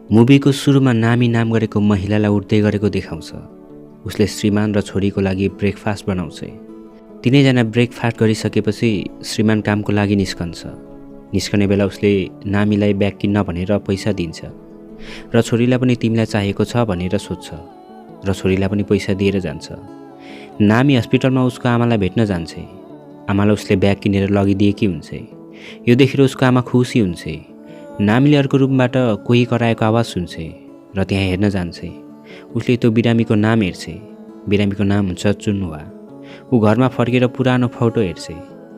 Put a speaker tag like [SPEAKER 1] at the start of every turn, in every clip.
[SPEAKER 1] मुभीको सुरुमा नामी नाम गरेको महिलालाई उठ्दै गरेको देखाउँछ। उसले श्रीमान र छोरीको लागि ब्रेकफास्ट बनाउँछ। तिनैजना ब्रेकफास्ट गरिसकेपछि श्रीमान कामको लागि निस्कन्छ। निस्कने बेला उसले नामीलाई ब्याग किन्न भनेर पैसा दिन्छ र छोरीलाई पनि तिमीलाई चाहिएको छ भनेर सोध्छ र छोरीलाई पनि पैसा दिएर जान्छ। नामी हस्पिटलमा उसको आमालाई भेट्न जान्छ। आमालाई उसले ब्याग किनेर लगिदिएकी हुन्छ। यो देखेर उसको आमा खुसी हुन्छ। नामीले अर्को रुमबाट कोही कराएको आवाज सुन्छ र त्यहाँ हेर्न जान्छ। उसले त्यो बिरामीको नाम हेर्छ। बिरामीको नाम हुन्छ चुन्हुवा। ऊ घरमा फर्केर पुरानो फोटो हेर्छ।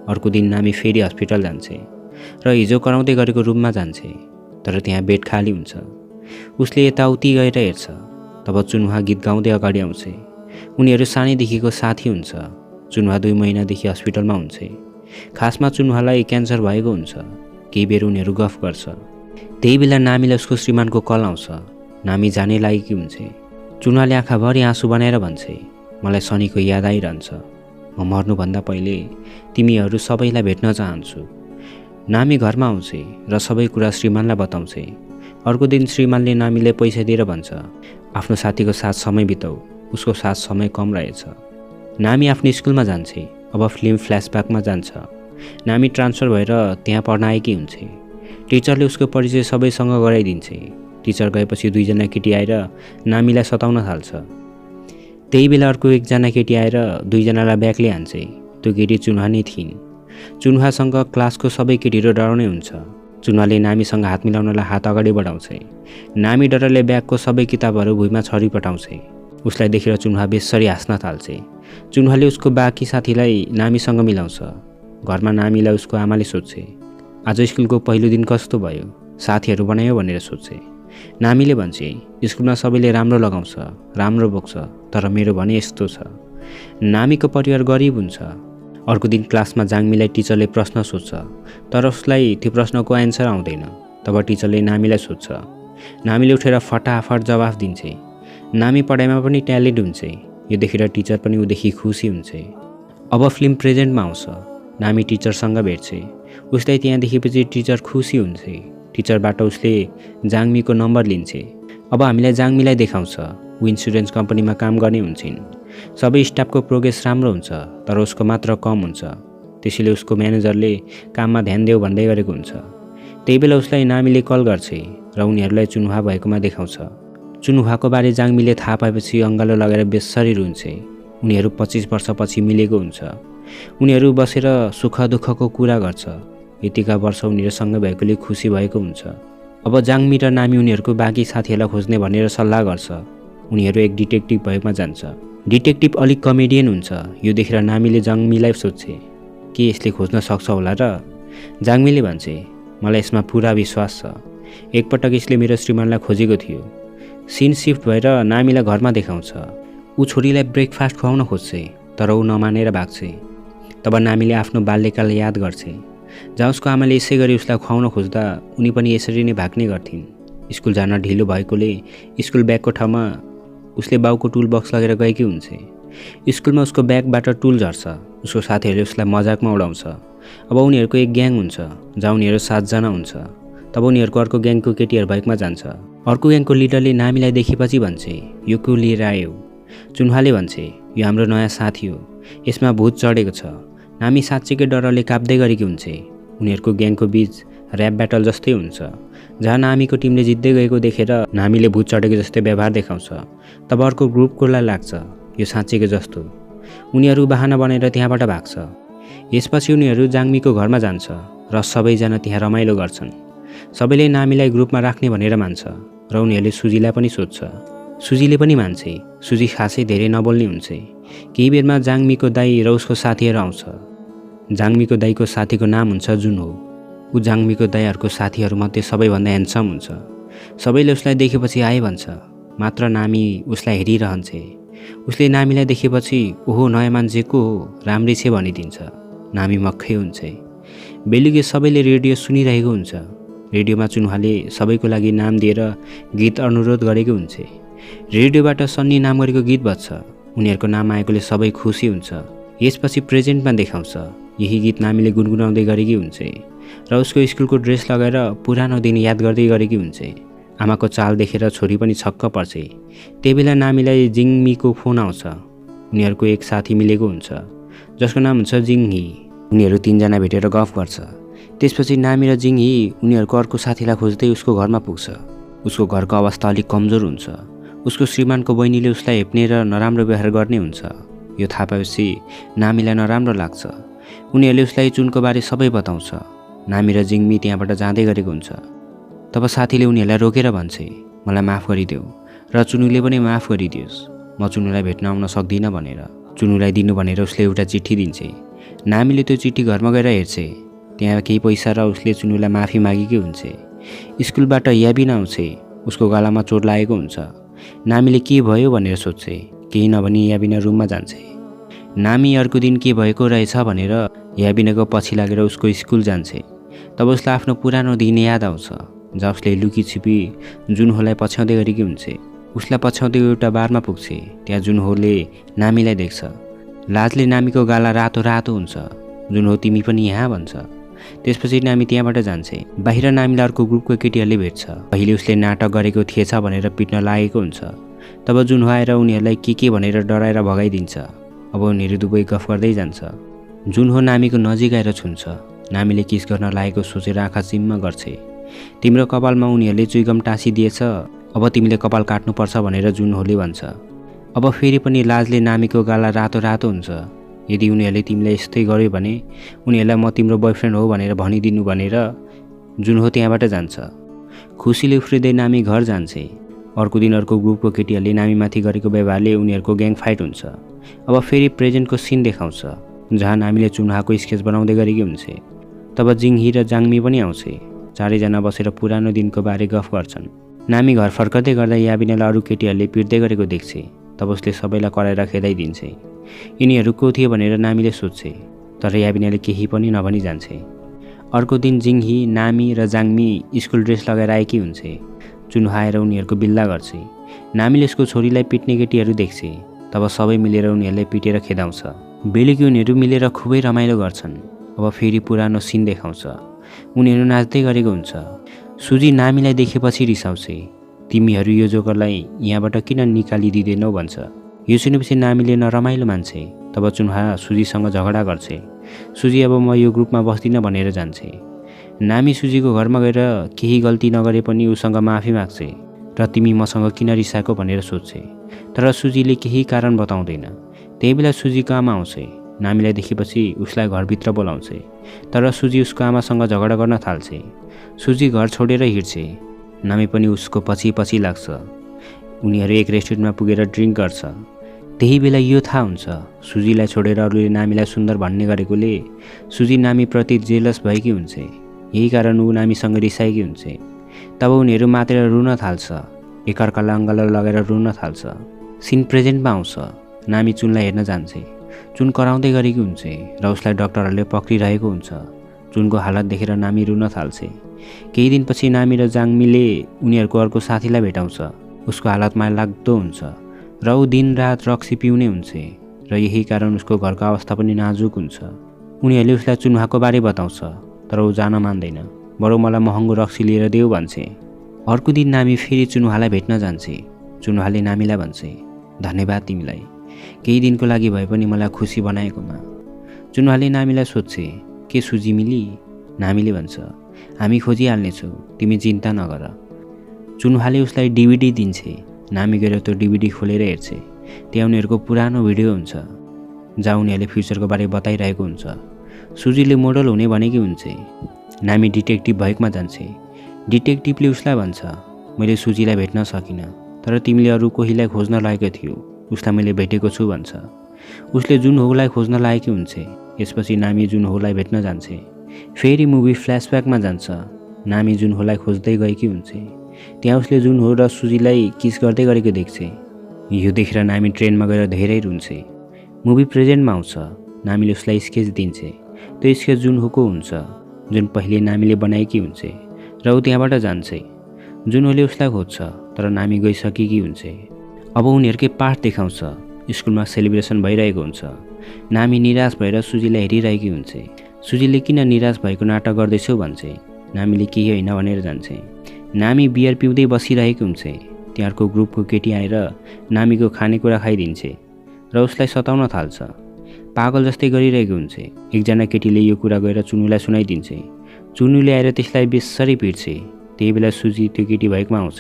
[SPEAKER 1] अर्को दिन नामी फेरि हस्पिटल जान्छ र हिजो कराउँदै गरेको रुममा जान्छ, तर त्यहाँ बेड खाली हुन्छ। उसले यताउति गएर हेर्छ। तब चुन्हुवा गीत गाउँदै अगाडि आउँछ। उनीहरू सानैदेखिको साथी हुन्छ। चुन्हुवा 2 महिनादेखि हस्पिटलमा हुन्छ। खासमा चुन्हुवालाई क्यान्सर भएको हुन्छ। केही बेर उनीहरू गफ गर्छ। त्यही बेला नामीलाई उसको श्रीमानको कल आउँछ। नामी जानै लागेकी हुन्छ। चुन्हुवाले आँखाभरि आँसु बनाएर भन्छ, मलाई शनिको याद आइरहन्छ। म मर्नुभन्दा पहिले तिमीहरू सबैलाई भेट्न चाहन्छु। नामी घरमा आउँछ र सबै कुरा श्रीमानलाई बताउँछ। अर्को दिन श्रीमानले नामीले पैसा दिएर भन्छ, आफ्नो साथीको साथ समय बिताऊ, उसको साथ समय कम रहेछ। नामी आफ्नो स्कुलमा जान्छ। अब फिल्म फ्ल्यासब्याकमा जान्छ। नामी ट्रान्सफर भएर त्यहाँ पढ्न आएकी हुन्छ। टिचरले उसको परिचय सबैसँग गराइदिन्छ। टिचर गएपछि 2 जना केटी आएर नामीलाई सताउन थाल्छ। त्यही बेला अर्को 1 जना केटी आएर 2 जनालाई ब्यागले हान्छ। त्यो केटी चुन्हुवा नै थिइन्। चुन्हुवासँग क्लासको सबै केटीहरू डराउने हुन्छ। चुन्हुवाले नामीसँग हात मिलाउनलाई हात अगाडि बढाउँछ। नामी डरले ब्यागको सबै किताबहरू भुइँमा छरिपटाउँछ। उसलाई देखेर चुन्हुवा बेसरी हाँस्न थाल्छ। चुन्हुवाले उसको बाँकी साथीलाई नामीसँग मिलाउँछ। घरमा नामीलाई उसको आमाले सोध्छ, आज स्कुलको पहिलो दिन कस्तो भयो, साथीहरू बनायो भनेर सोध्छ। नामीले भन्छ, स्कुलमा सबैले राम्रो लगाउँछ, राम्रो बोक्छ, तर मेरो भने यस्तो छ। नामीको परिवार गरिब हुन्छ। अर्को दिन क्लासमा जाङमीलाई टिचरले प्रश्न सोध्छ, तर उसलाई त्यो प्रश्नको एन्सर आउँदैन। तब टिचरले नामीलाई सोध्छ। नामीले उठेर फटाफट जवाफ दिन्छ। नामी पढाइमा पनि ट्यालेन्ट हुन्छ। यो देखेर टिचर पनि उदेखि खुसी हुन्छ। अब फिल्म प्रेजेन्टमा आउँछ। नामी टिचरसँग भेट्छ। उसलाई त्यहाँ देखेपछि टिचर खुसी हुन्छ। टिचरबाट उसले जाङमीको नम्बर लिन्छ। अब हामीलाई जाङमीलाई देखाउँछ। ऊ इन्सुरेन्स कम्पनीमा काम गर्ने हुन्छन्। सबै स्टाफको प्रोग्रेस राम्रो हुन्छ, तर उसको मात्र कम हुन्छ। त्यसैले उसको म्यानेजरले काममा ध्यान देऊ भन्दै गरेको हुन्छ। त्यही बेला उसलाई नामीले कल गर्छ र उनीहरूलाई चुन्हुवा भएकोमा देखाउँछ। चुन्हुवाको बारे जाङमीले थाहा पाएपछि अङ्गालो लगाएर बेसरी रुन्छ। उनीहरू 25 वर्षपछि मिलेको हुन्छ। उनीहरू बसेर सुख दुःखको कुरा गर्छ। यतिका वर्ष उनीहरूसँग भएकोले खुसी भएको हुन्छ। अब जाङमी र नामी उनीहरूको बाँकी साथीहरूलाई खोज्ने भनेर सल्लाह गर्छ। उनीहरू एक डिटेक्टिभ भएकोमा जान्छ। डिटेक्टिभ अलिक कमेडियन हुन्छ। यो देखेर नामीले जाङमीलाई सोध्छ, के यसले खोज्न सक्छ होला र? जाङमीले भन्छ, मलाई यसमा पुरा विश्वास छ। एकपटक यसले मेरो श्रीमानलाई खोजेको थियो। सिन सिफ्ट भएर नामीलाई घरमा देखाउँछ। ऊ छोरीलाई ब्रेकफास्ट खुवाउन खोज्छ, तर ऊ नमानेर भाग्छ। तब नामीले आफ्नो बाल्यकाल याद गर्छ, जहाँ उसको आमाले यसै गरी उसलाई खुवाउन खोज्दा उनी पनि यसरी नै भाग्ने गर्थिन्। स्कुल जान ढिलो भएकोले स्कुल ब्यागको ठाउँमा उसले बाउको टुल बक्स लगेर गएकी हुन्छ। स्कुलमा उसको ब्यागबाट टुल झर्छ। उसको साथीहरूले उसलाई मजाकमा उडाउँछ। अब उनीहरूको एक ग्याङ हुन्छ, जहाँ उनीहरू 7 जना हुन्छ। तब उनीहरूको अर्को ग्याङको केटीहरू भएकोमा जान्छ। अर्को ग्याङको लिडरले नामीलाई देखेपछि भन्छ, यो को लिएर आयो? चुन्हुवाले भन्छ, यो हाम्रो नयाँ साथी हो, यसमा भूत चढेको छ। नामी साँच्चैकै डरले काप्दै गरेकी हुन्छ। उनीहरूको ग्याङको बीच ऱ्याप ब्याटल जस्तै हुन्छ, जहाँ नामीको टिमले जित्दै गएको देखेर नामीले भूत चढेको जस्तै व्यवहार देखाउँछ। तब अर्को ग्रुपकोलाई लाग्छ यो साँच्चैको जस्तो। उनीहरू बहाना बनाएर त्यहाँबाट भाग्छ। यसपछि उनीहरू जाङमीको घरमा जान्छ र सबैजना त्यहाँ रमाइलो गर्छन्। सबैले नामीलाई ग्रुपमा राख्ने भनेर मान्छ र उनीहरूले सुजीलाई पनि सोध्छ। सुजीले पनि मान्छ। सुजी खासै धेरै नबोल्ने हुन्छ। केही बेरमा जाङमीको दाई र उसको साथीहरू आउँछ। जाङमीको दाईको साथीको नाम हुन्छ जुन हो। ऊ जाङमीको दाईहरूको साथीहरूमध्ये सबैभन्दा ह्यान्डसम हुन्छ। सबैले उसलाई देखेपछि आए भन्छ, मात्र नामी उसलाई हेरिरहन्छ। उसले नामीलाई देखेपछि ओहो नयाँ मान्छे को हो, राम्रै छ भनिदिन्छ। नामी मक्खै हुन्छ। बेलुकी सबैले रेडियो सुनिरहेको हुन्छ। रेडियोमा चुन्हुवाले सबैको लागि नाम दिएर गीत अनुरोध गरेको हुन्छ। रेडियोबाट सन्नी नाम गरेको गीत बज्छ। उनीहरूको नाम आएकोले सबै खुसी हुन्छ। यसपछि प्रेजेन्टमा देखाउँछ। यही गीत नामीले गुनगुनाउँदै गरेकी हुन्छ र उसको स्कुलको ड्रेस लगाएर पुरानो दिन याद गर्दै गरेकी हुन्छ। आमाको चाल देखेर छोरी पनि छक्क पर्छ। त्यही बेला नामीलाई जिङमीको फोन आउँछ। उनीहरूको एक साथी मिलेको हुन्छ जसको नाम हुन्छ जिङही। उनीहरू 3 जना भेटेर गफ गर्छ। त्यसपछि नामी र जिङही उनीहरूको अर्को साथीलाई खोज्दै उसको घरमा पुग्छ। उसको घरको अवस्था अलिक कमजोर हुन्छ। उसको श्रीमानको बहिनीले उसलाई हेप्ने र नराम्रो व्यवहार गर्ने हुन्छ। यो थाहा पाएपछि नामीलाई नराम्रो लाग्छ। उनीहरूले उसलाई चुनको बारे सबै बताउँछ। नामी र जिङमी त्यहाँबाट जाँदै गरेको हुन्छ। तब साथीले उनीहरूलाई रोकेर भन्छ, मलाई माफ गरिदेऊ र चुनुले पनि माफ गरिदियोस्, म चुनुलाई भेट्न आउन सक्दिनँ भनेर। चुनुलाई दिनु भनेर उसले एउटा चिठी दिन्छ। नामीले त्यो चिठी घरमा गएर हेर्छ। त्यहाँ केही पैसा र उसले चुनुलाई माफी मागेकै हुन्छ। स्कुलबाट याबिन आउँछ। उसको गलामा चोट लागेको हुन्छ। नामीले के भयो भनेर सोध्छ। केही नभनी याबिना रुममा जान्छ। नामी अर्को दिन के भएको रहेछ भनेर याबिनाको पछि लागेर उसको स्कुल जान्छ। तब उसलाई आफ्नो पुरानो दिन याद आउँछ जहाँ उसले लुकी छिपी जुनहोलाई पछ्याउँदै गरेकी हुन्छ। उसलाई पछ्याउँदै एउटा बारमा पुग्छ। त्यहाँ जुनहोले नामीलाई देख्छ। लाजले नामीको गाला रातो रातो हुन्छ। जुनहो तिमी पनि यहाँ भन्छ। त्यसपछि नामी त्यहाँबाट जान्छ। बाहिर नामीलाई अर्को ग्रुपको केटीहरूले भेट्छ। पहिले उसले नाटक गरेको थिएछ भनेर पिट्न लागेको हुन्छ। तब जुनहो आएर उनीहरूलाई के भनेर डराएर भगाइदिन्छ। अब उनीहरू दुवै गफ गर्दै जान्छ। जुनहो नामीको नजिक आएर छुन्छ। नामीले किस गर्न लागेको सोचेर आँखा चिम्म गर्छ। तिम्रो कपालमा उनीहरूले चुइगम टाँसिदिएछ, अब तिमीले कपाल काट्नुपर्छ भनेर जुनहोले भन्छ। अब फेरि पनि लाजले नामीको गाला रातो रातो हुन्छ। यदि उनीहरूले तिमीलाई यस्तै गर्यो भने उनीहरूलाई म तिम्रो बोयफ्रेन्ड हो भनेर भनिदिनु भनेर जुनहो त्यहाँबाट जान्छ। खुसीले उफ्रिँदै नामी घर जान्छ। अर्को दिन अर्को ग्रुपको केटीहरूले नामीमाथि गरेको व्यवहारले उनीहरूको ग्याङ फाइट हुन्छ। अब फेरि प्रेजेन्टको सिन देखाउँछ जहाँ नामीले चुनहाको स्केच बनाउँदै गरेकी हुन्छ। तब जिङही र जाङमी पनि आउँछ। चारैजना बसेर पुरानो दिनको बारे गफ गर्छन्। नामी घर फर्कँदै गर्दा याबिनालाई अरू केटीहरूले पिट्दै गरेको देख्छ। तब उसले सबैलाई कराएर खेदाइदिन्छ। यिनीहरू को थियो भनेर नामीले सोध्छ, तर याबिनाले केही पनि नभनी जान्छ। अर्को दिन जिङही, नामी र जाङमी स्कुल ड्रेस लगाएर आएकी हुन्छ। चुनहा आएर उनीहरूको बिल्ला गर्छ। नामीले उसको छोरीलाई पिट्ने केटीहरू देख्छ। तब सबै मिलेर उनीहरूलाई पिटेर खेदाउँछ। बेलुकी उनीहरू मिलेर खुबै रमाइलो गर्छन्। अब फेरि पुरानो सिन देखाउँछ। उनीहरू नाच्दै गरेको हुन्छ। सुजी नामीलाई देखेपछि रिसाउँछ। तिमीहरू यो जोकरलाई यहाँबाट किन निकालिदिँदैनौ भन्छ। यो सुनेपछि नामीले नरमाइलो मान्छ। तब चुनहा सुजीसँग झगडा गर्छ। सुजी अब म यो ग्रुपमा बस्दिनँ भनेर जान्छ। नामी सुजीको घरमा गएर केही गल्ती नगरे पनि उसँग माफी माग्छ र तिमी मसँग किन रिसाएको भनेर सोध्छ। तर सुजीले केही कारण बताउँदैन। त्यही बेला सुजीको आमा आउँछ। नामीलाई देखेपछि उसलाई घरभित्र बोलाउँछ, तर सुजी उसको आमासँग झगडा गर्न थाल्छ। सुजी घर छोडेर हिँड्छ। नामी पनि उसको पछि पछि लाग्छ। उनीहरू एक रेस्टुरेन्टमा पुगेर ड्रिङ्क गर्छ। त्यही बेला यो थाहा हुन्छ सुजीलाई छोडेर अरूले नामीलाई सुन्दर भन्ने गरेकोले सुजी नामीप्रति जेलस भएकी हुन्छ। यही कारण ऊ नामीसँग रिसाएकी हुन्छ। तब उनीहरू मातेर रुन थाल्छ। एकअर्कालाई अङ्गालो लगाएर रुन थाल्छ। सिन प्रेजेन्टमा आउँछ। नामी चुनलाई हेर्न जान्छ। चुन कराउँदै गरेकी हुन्छ र उसलाई डक्टरहरूले पक्रिरहेको हुन्छ। चुनको हालत देखेर नामी रुन थाल्छ। केही दिनपछि नामी र जाङमीले उनीहरूको अर्को साथीलाई भेटाउँछ। उसको हालत माया लाग्दो हुन्छ र ऊ दिनरात रक्सी पिउने हुन्छ र यही कारण उसको घरको अवस्था पनि नाजुक हुन्छ। उनीहरूले उसलाई चुनहाको बारे बताउँछ, तर ऊ जान मान्दैन। बरु मलाई महँगो रक्सी लिएर देऊ भन्छ। अर्को दिन नामी फेरि चुनहालाई भेट्न जान्छ। चुनहाले नामीलाई भन्छ, धन्यवाद तिमीलाई, केही दिनको लागि भए पनि मलाई खुसी बनाएकोमा। चुनहाले नामीलाई सोध्छ, के सुजी मिली? नामीले भन्छ, हामी खोजिहाल्नेछौँ, तिमी चिन्ता नगर। चुनहाले उसलाई डिभिडी दिन्छ। नामी गएर त्यो डिभिडी खोलेर हेर्छ। त्यहाँ उनीहरूको पुरानो भिडियो हुन्छ जहाँ उनीहरूले फ्युचरको बारे बताइरहेको हुन्छ। सुजीले मोडल हुने भनेकी हुन्छ। नामी डिटेक्टिभ भएकोमा जान्छ। डिटेक्टिभले उसलाई भन्छ, मैले सुजीलाई भेट्न सकिनँ, तर तिमीले अरू कोहीलाई खोज्न लागेको थियो, उसलाई मैले भेटेको छु भन्छ। उसले जुनहोलाई खोज्न लागेकी हुन्छ। यसपछि नामी जुनहोलाई भेट्न जान्छ। फेरि मुभी फ्ल्यासब्याकमा जान्छ। नामी जुनहोलाई खोज्दै गएकी हुन्छ। त्यहाँ उसले जुनहो र सुजीलाई किस गर्दै गरेको देख्छ। यो देखेर नामी ट्रेनमा गएर धेरै रुन्छ। मुभी प्रेजेन्टमा आउँछ। नामीले उसलाई स्केच दिन्छ। त्यो स्केच जुनहोको हुन्छ, जुन पहिले नामीले बनाएकी हुन्छ र ऊ त्यहाँबाट जान्छ। जुनहोले उसलाई खोज्छ, तर नामी गइसकेकी हुन्छ। अब उनीहरूकै पाठ देखाउँछ। स्कुलमा सेलिब्रेसन भइरहेको हुन्छ। नामी निराश भएर सुजीलाई हेरिरहेकी हुन्छ। सुजीले किन निराश भएको नाटक गर्दैछौ भन्छ। नामीले केही होइन भनेर जान्छ। नामी बियर पिउँदै बसिरहेको हुन्छ। त्यहाँको ग्रुपको केटी आएर नामीको खानेकुरा खाइदिन्छ र उसलाई सताउन थाल्छ। पागल जस्तै गरिरहेको हुन्छ। एकजना केटीले यो कुरा गएर चुनुलाई सुनाइदिन्छ। चुनुले आएर त्यसलाई बेसरी पिट्छ। त्यही बेला सुजी त्यो केटी भएकोमा आउँछ।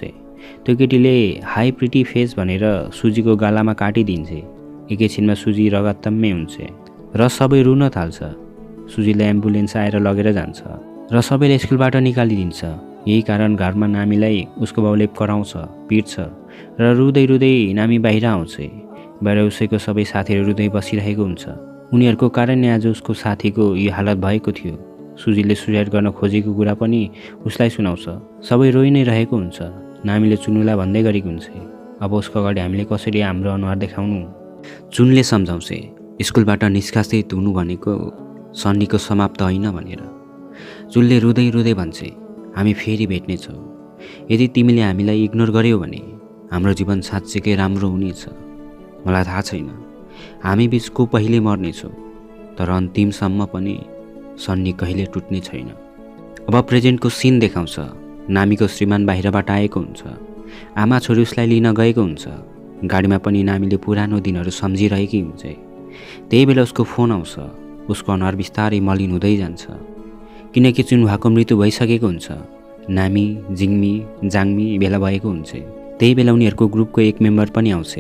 [SPEAKER 1] त्यो केटीले हाई प्रिटी फेस भनेर सुजीको गालामा काटिदिन्छ। एकैछिनमा सुजी रगतम्मै हुन्छ र सबै रुन थाल्छ। सुजीलाई एम्बुलेन्स आएर लगेर जान्छ र सबैले स्कुलबाट निकालिदिन्छ। यही कारण घरमा नामीलाई उसको बाउले कराउँछ, पिट्छ र रुँदै रुँदै नामी बाहिर आउँछ। बाहिर उसैको सबै साथीहरू रुँदै बसिरहेको हुन्छ। उनीहरूको कारण आज उसको साथीको यो हालत भएको थियो। सुजीले सुसाइड गर्न खोजेको कुरा पनि उसलाई सुनाउँछ। सबै रोइ नै रहेको हुन्छ। नामीले चुनुलाई भन्दै गरेको हुन्छ, अब उसको अगाडि हामीले कसरी हाम्रो अनुहार देखाउनु। चुनले सम्झाउँछ, स्कुलबाट निष्कासित हुनु भनेको सन्नीको समाप्त होइन भनेर। चुनले रुँदै रुँदै भन्छ, हामी फेरि भेट्नेछौँ। यदि तिमीले हामीलाई इग्नोर गर्यौ भने हाम्रो जीवन साँच्चैकै राम्रो हुनेछ। मलाई थाहा छैन हामी बिच को पहिले मर्नेछौँ, तर अन्तिमसम्म पनि सन्नी कहिले टुट्ने छैन। अब प्रेजेन्टको सिन देखाउँछ। नामीको श्रीमान बाहिरबाट आएको हुन्छ। आमा छोरी उसलाई लिन गएको हुन्छ। गाडीमा पनि नामीले पुरानो दिनहरू सम्झिरहेकी हुन्छ। त्यही बेला उसको फोन आउँछ। उसको अनुहार बिस्तारै मलिन हुँदै जान्छ, किनकि चुनहाको मृत्यु भइसकेको हुन्छ। नामी, जिङ्मी, जाङ्मी भेला भएको हुन्छ। त्यही बेला उनीहरूको ग्रुपको एक मेम्बर पनि आउँछ।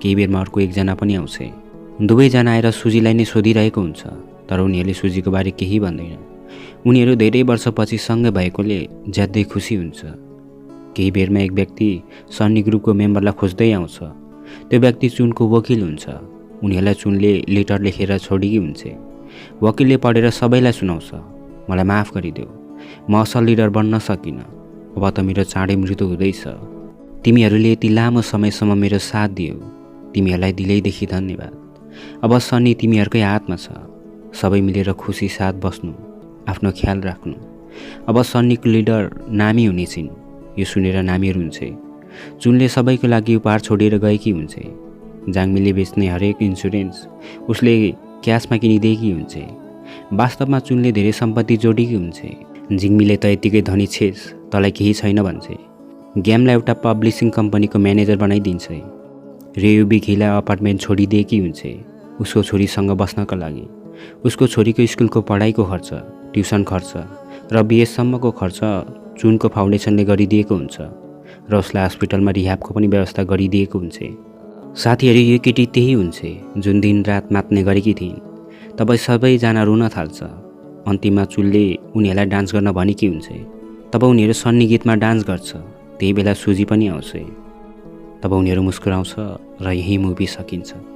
[SPEAKER 1] केही बेरमा अर्को एकजना पनि आउँछ। दुवैजना आएर सुजीलाई नै सोधिरहेको हुन्छ, तर उनीहरूले सुजीको बारे केही भन्दैन। उनीहरू धेरै वर्षपछि सँगै भएकोले ज्यादै खुसी हुन्छ। केही बेरमा एक व्यक्ति सन्नी ग्रुपको मेम्बरलाई खोज्दै आउँछ। त्यो व्यक्ति चुनको वकिल हुन्छ। उनीहरूलाई चुनले लेटर लेखेर छोडेकी हुन्छ। वकिलले पढेर सबैलाई सुनाउँछ, मलाई माफ गरिदेऊ, म असल लिडर बन्न सकिनँ। अब त मेरो चाँडै मृत्यु हुँदैछ। तिमीहरूले यति लामो समयसम्म मेरो साथ दियौ। तिमीहरूलाई दिलैदेखि धन्यवाद। अब सन्नी तिमीहरूकै हातमा छ। सबै मिलेर खुसी साथ बस्नु, आफ्नो ख्याल राख्नु। अब सन्नीको लिडर नामी हुनेछिन्। यो सुनेर नामीहरू हुन्छ। चुनले सबैको लागि उपहार छोडेर गएकी हुन्छ। जाङ्मीले बेच्ने हरेक इन्सुरेन्स उसले क्यासमा किनिदिएकी हुन्छ। वास्तवमा चुनले धेरै सम्पत्ति जोडेकी हुन्छ। जिङ्मीले त यतिकै धनी छेस, तँलाई केही छैन भन्छ। ग्यामलाई एउटा पब्लिसिङ कम्पनीको म्यानेजर बनाइदिन्छ। रेयुबी घिलाई अपार्टमेन्ट छोडिदिएकी हुन्छ उसको छोरीसँग बस्नका लागि। उसको छोरीको स्कुलको पढाइको खर्च, ट्युसन खर्च र बिएससम्मको खर्च चुनको फाउन्डेसनले गरिदिएको हुन्छ र उसलाई हस्पिटलमा रिह्याबको पनि व्यवस्था गरिदिएको हुन्छ। साथीहरू, यो केटी त्यही हुन्छ जुन दिन रात मात्ने गरेकी थिइन्। तब सबैजना रुन थाल्छ। अन्तिममा चुनले उनीहरूलाई डान्स गर्न भनेकी हुन्छ। तब उनीहरू सन्नी गीतमा डान्स गर्छ। त्यही बेला सुजी पनि आउँछ। तब उनीहरू मुस्कुराउँछ र यही मुभी सकिन्छ।